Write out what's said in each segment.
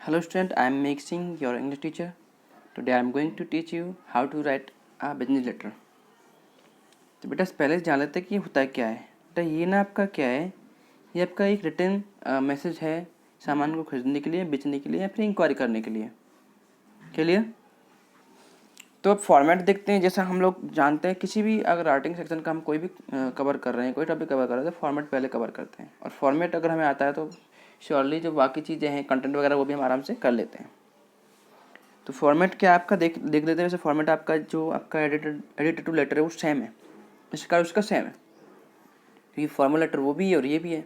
Hello student, I am Mixing, your English teacher. Today I am going to teach you how to write a business letter. तो बेटा पहले जान लेते हैं कि होता है क्या है। बेटा ये ना आपका क्या है, ये आपका एक रिटर्न मैसेज है सामान को खरीदने के लिए, बेचने के लिए या फिर इंक्वायरी करने के लिए। क्लियर? तो अब फॉर्मेट देखते हैं। जैसा हम लोग जानते हैं किसी भी अगर राइटिंग सेक्शन का हम कोई भी कवर कर रहे हैं, कोई टॉपिक कवर कर रहे हैं तो फॉर्मेट पहले कवर करते हैं, और फॉर्मेट अगर हमें आता है तो श्योरली जो बाकी चीज़ें हैं कंटेंट वगैरह वो भी हम आराम से कर लेते हैं। तो फॉर्मेट क्या आपका देख लेते हैं। वैसे फॉर्मेट आपका जो आपका एडिटेड टू लेटर है वो सेम है, इसका उसका सेम है, क्योंकि फॉर्मल लेटर वो भी है और ये भी है।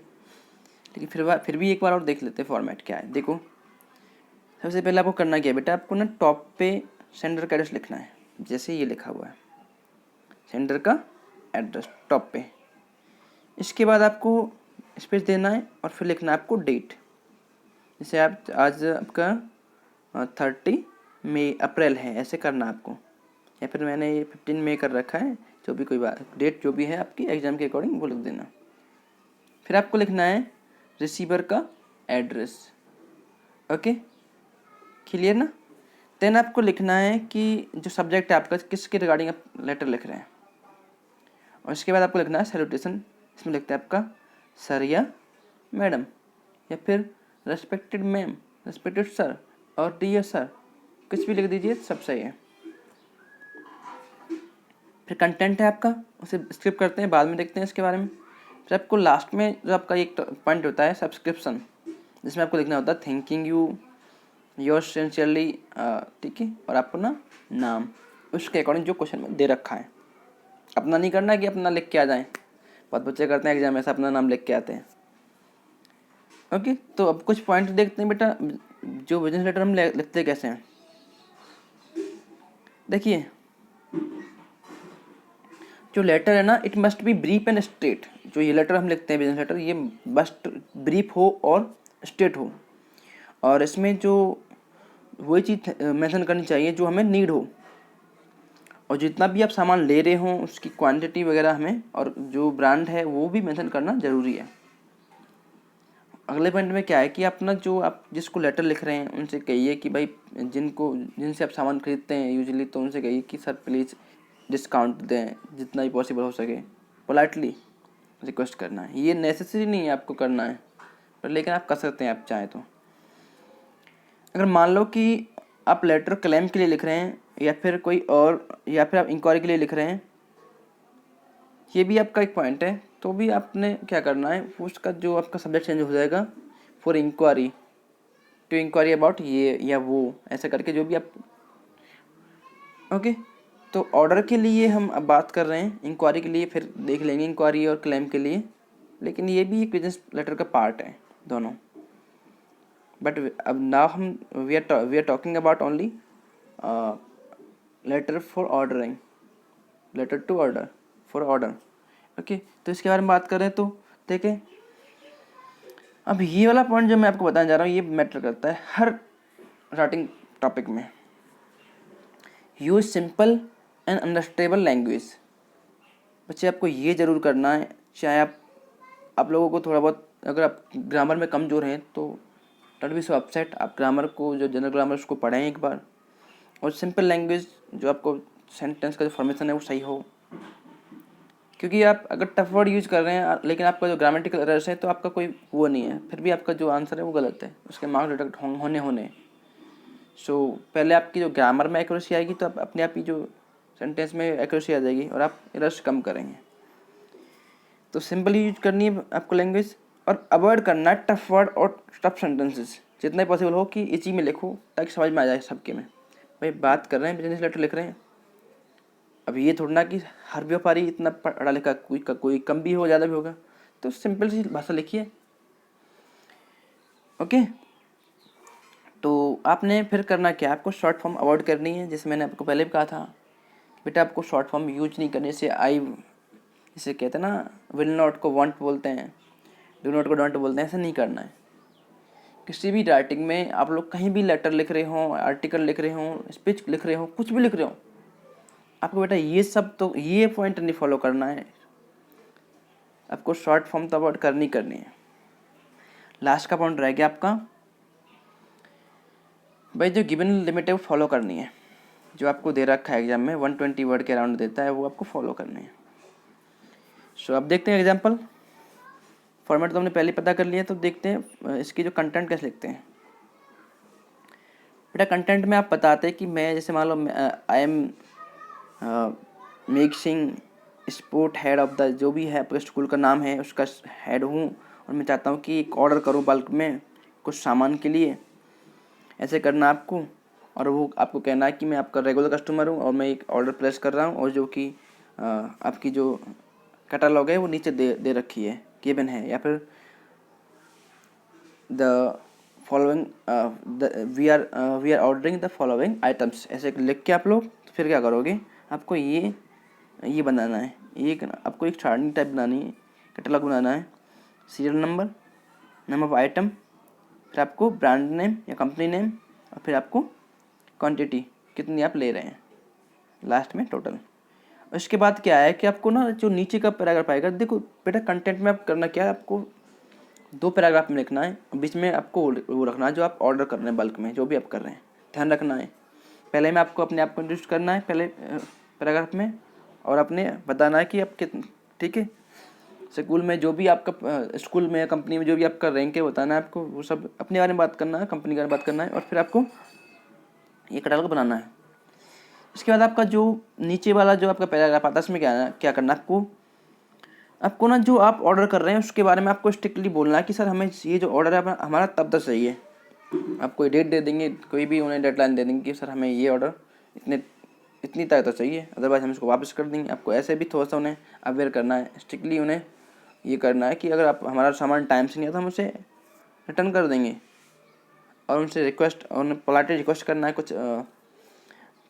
लेकिन फिर भी एक बार और देख लेते हैं फॉर्मेट क्या है। देखो सबसे पहले आपको करना क्या है बेटा, आपको ना टॉप पे सेंडर का एड्रेस लिखना है। जैसे ये लिखा हुआ है सेंडर का एड्रेस टॉप पे। इसके बाद आपको स्पेस देना है और फिर लिखना है आपको डेट। जैसे आप आज आपका 30 मई अप्रैल है, ऐसे करना आपको, या फिर मैंने ये 15 मई कर रखा है, जो भी कोई बात डेट जो भी है आपकी एग्ज़ाम के अकॉर्डिंग वो लिख देना। फिर आपको लिखना है रिसीवर का एड्रेस। ओके, क्लियर ना? देन आपको लिखना है कि जो सब्जेक्ट है आपका किसके रिगार्डिंग आप लेटर लिख रहे हैं, और इसके बाद आपको लिखना है सैल्यूटेशन। इसमें लिखते हैं आपका सर या मैडम, या फिर रेस्पेक्टेड मैम, रेस्पेक्टेड सर और डियर सर, कुछ भी लिख दीजिए, सब सही है। फिर कंटेंट है आपका, उसे स्किप करते हैं, बाद में देखते हैं इसके बारे में। फिर आपको लास्ट में जो आपका एक पॉइंट होता है सब्सक्रिप्शन, जिसमें आपको लिखना होता है थैंकिंग यू योर सिंसियरली, ठीक है, और आपको ना नाम उसके अकॉर्डिंग जो क्वेश्चन में दे रखा है। अपना नहीं करना है कि अपना लिख के आ जाएं, बहुत बच्चे करते हैं एग्जाम में ऐसा अपना नाम लिख के आते हैं। ओके, तो अब कुछ पॉइंट देखते हैं बेटा, जो बिजनेस लेटर हम लिखते कैसे हैं। देखिए जो लेटर है ना, it must be brief and straight. जो ये लेटर हम लिखते हैं बिजनेस लेटर, ये मस्ट ब्रीफ हो और स्ट्रेट हो, और इसमें जो वही चीज़ मेंशन करनी चाहिए जो हमें नीड हो, और जितना भी आप सामान ले रहे हो उसकी क्वांटिटी वगैरह हमें, और जो ब्रांड है वो भी मेंशन करना ज़रूरी है। अगले पॉइंट में क्या है कि अपना जो आप जिसको लेटर लिख रहे हैं उनसे कहिए कि भाई जिनसे आप सामान खरीदते हैं यूजुअली, तो उनसे कहिए कि सर प्लीज़ डिस्काउंट दें जितना ही पॉसिबल हो सके। पोलाइटली रिक्वेस्ट करना है, ये नेसेसरी नहीं है आपको करना है, पर लेकिन आप कर सकते हैं आप चाहें तो। अगर मान लो कि आप लेटर क्लेम के लिए लिख रहे हैं या फिर कोई और, या फिर आप इंक्वायरी के लिए लिख रहे हैं, ये भी आपका एक पॉइंट है, तो भी आपने क्या करना है, उसका जो आपका सब्जेक्ट चेंज हो जाएगा for inquiry to inquiry about ये या वो, ऐसा करके जो भी आप। ओके, तो ऑर्डर के लिए हम अब बात कर रहे हैं, इंक्वायरी के लिए फिर देख लेंगे इंक्वायरी और क्लेम के लिए, लेकिन ये भी एक बिजनेस लेटर का पार्ट है दोनों। बट अब नाउ हम we are talking about only letter for ordering, letter to order for order. Okay, तो इसके बारे में बात करें तो देखें, अब ये वाला पॉइंट जो मैं आपको बताने जा रहा हूँ ये मैटर करता है हर राइटिंग टॉपिक में। Use simple and understandable language. बच्चे आपको ये ज़रूर करना है, चाहे आप लोगों को थोड़ा बहुत अगर आप ग्रामर में कमज़ोर हैं तो डोंट बी सो अपसेट, आप ग्रामर को जो जनरल ग्रामर उसको पढ़ें एक बार, और सिंपल लैंग्वेज जो आपको सेंटेंस का जो फॉर्मेशन है वो सही हो। क्योंकि आप अगर टफ वर्ड यूज़ कर रहे हैं लेकिन आपका जो ग्रामेटिकल एरर्स है तो आपका कोई वो नहीं है, फिर भी आपका जो आंसर है वो गलत है, उसके मार्क्स डिडक्ट होने। सो पहले आपकी जो ग्रामर में एक्यूरेसी आएगी तो आप अपने आप ही जो सेंटेंस में एक्यूरेसी आ जाएगी और आप एरर्स कम करेंगे। तो सिंपल यूज करनी है आपको लैंग्वेज, और अवॉइड करना है टफ वर्ड और टफ सेंटेंसेस, जितना पॉसिबल हो कि इसी में लिखो ताकि समझ में आ जाए सबके में। भाई बात कर रहे हैं बिजनेस लेटर लिख रहे हैं, अब ये थोड़ा ना कि हर व्यापारी इतना पढ़ा लिखा, कोई कम भी हो ज़्यादा भी होगा, तो सिंपल सी भाषा लिखिए। ओके, तो आपने फिर करना क्या, आपको शॉर्ट फॉर्म अवॉइड करनी है। जैसे मैंने आपको पहले भी कहा था बेटा, आपको शॉर्ट फॉर्म यूज नहीं करने से इसे कहते हैं ना, विल नॉट को वांट बोलते हैं, डू नॉट को डोंट बोलते हैं, ऐसा नहीं करना है। किसी भी राइटिंग में आप लोग कहीं भी लेटर लिख रहे हो, आर्टिकल लिख रहे हो, स्पीच लिख रहे हो, कुछ भी लिख रहे हो, आपको बेटा ये सब तो ये पॉइंट नहीं फॉलो करना है, आपको शॉर्ट फॉर्म तो अवॉइड करनी है। लास्ट का पॉइंट रह गया आपका भाई जो गिवन लिमिट है वो फॉलो करनी है, जो आपको दे रखा है एग्जाम में 120 वर्ड के अराउंड देता है, वो आपको फॉलो करनी है। सो अब देखते हैं एग्जाम्पल। फॉर्मेट तो हमने पहले पता कर लिया, तो देखते हैं इसकी जो कंटेंट कैसे लिखते हैं। बेटा कंटेंट में आप बताते हैं कि मैं जैसे मान लो I am mixing sport head of the, जो भी है आपके स्कूल का नाम है उसका हेड हूँ, और मैं चाहता हूँ कि एक ऑर्डर करूँ बल्क में कुछ सामान के लिए। ऐसे करना आपको, और वो आपको कहना है कि मैं आपका रेगुलर कस्टमर हूँ और मैं एक ऑर्डर प्लेस कर रहा हूँ, और जो कि आपकी जो कैटलॉग है वो नीचे दे रखी है, गिवन है, या फिर the following we are ordering the following items, ऐसे लिख के आप लोग तो फिर क्या करोगे, आपको ये बनाना है, आपको एक सारणी टाइप बनानी है, कैटलॉग बनाना है, serial number, name of item, फिर आपको ब्रांड नेम या कंपनी नेम, और फिर आपको क्वांटिटी कितनी आप ले रहे हैं, लास्ट में टोटल। उसके बाद क्या है कि आपको ना जो नीचे का पैराग्राफ आएगा, देखो बेटा कंटेंट में आप करना क्या है, आपको 2 पैराग्राफ में लिखना है, बीच में आपको वो रखना है जो आप ऑर्डर कर रहे हैं बल्क में, जो भी आप कर रहे हैं ध्यान रखना है। पहले में आपको अपने आप को इंट्रोड्यूस करना है पहले पैराग्राफ में, और अपने बताना है कि आप कितने, ठीक है, स्कूल में जो भी आपका स्कूल में कंपनी में जो भी आपका रैंक है बताना है आपको, वो सब अपने बारे में बात करना है, कंपनी के बारे में बात करना है, और फिर आपको ये कैटलॉग बनाना है। इसके बाद आपका जो नीचे वाला जो आपका पैराग्राफ आता है उसमें क्या करना है आपको ना जो आप ऑर्डर कर रहे हैं उसके बारे में आपको स्ट्रिक्टली बोलना है कि सर हमें ये जो ऑर्डर है हमारा तब तक चाहिए। आप कोई डेट दे देंगे, कोई भी उन्हें डेडलाइन दे देंगे कि सर हमें ये ऑर्डर इतनी तारीख तक चाहिए, अदरवाइज हम इसको वापस कर देंगे। आपको ऐसे भी थोड़ा सा उन्हें अवेयर करना है, स्ट्रिक्टली उन्हें ये करना है कि अगर आप हमारा सामान टाइम से नहीं आता हम उसे रिटर्न कर देंगे, और उनसे उन्हें पोलाइटली रिक्वेस्ट करना है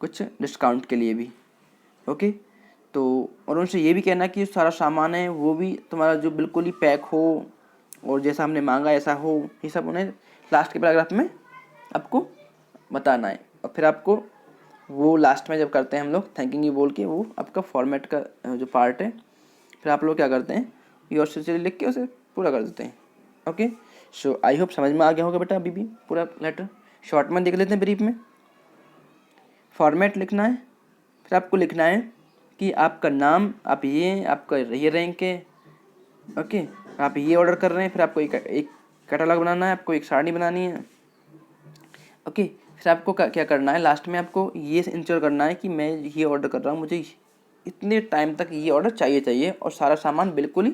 कुछ डिस्काउंट के लिए भी, ओके। तो और उनसे ये भी कहना है कि सारा सामान है वो भी तुम्हारा जो बिल्कुल ही पैक हो और जैसा हमने मांगा ऐसा हो, ये सब उन्हें लास्ट के पैराग्राफ में आपको बताना है। और फिर आपको वो लास्ट में जब करते हैं हम लोग थैंकिंग यू बोल के, वो आपका फॉर्मेट का जो पार्ट है, फिर आप लोग क्या करते हैं योर सिंसियरली लिख के उसे पूरा कर देते हैं, ओके। सो आई होप समझ में आ गया होगा बेटा अभी भी पूरा लेटर। शॉर्ट में देख लेते हैं ब्रीफ में। फॉर्मेट लिखना है, फिर आपको लिखना है कि आपका नाम, आप आपका ये रैंक है, ओके, आप ये ऑर्डर कर रहे हैं, फिर आपको एक कैटलॉग बनाना है, आपको एक सारणी बनानी है, ओके। फिर आपको क्या करना है, लास्ट में आपको ये इंश्योर करना है कि मैं ये ऑर्डर कर रहा हूँ, मुझे इतने टाइम तक ये ऑर्डर चाहिए और सारा सामान बिल्कुल ही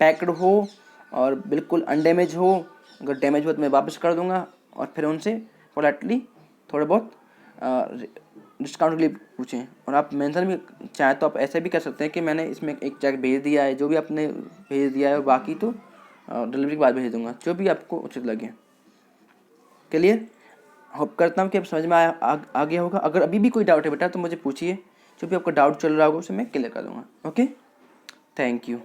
पैक्ड हो और बिल्कुल अनडैमेज हो, अगर डैमेज हो तो मैं वापस कर दूँगा। और फिर उनसे पोलाइटली थोड़े बहुत डिस्काउंट के लिए पूछें। और आप मेंशन भी चाहें तो आप ऐसे भी कर सकते हैं कि मैंने इसमें एक चेक भेज दिया है, जो भी आपने भेज दिया है, और बाकी तो डिलीवरी के बाद भेज दूँगा, जो भी आपको उचित लगे। क्लियर? होप करता हूँ कि आप समझ में आ गया होगा। अगर अभी भी कोई डाउट है बेटा तो मुझे पूछिए, जो भी आपका डाउट चल रहा होगा उसे मैं क्लियर कर दूँगा, ओके। Thank you.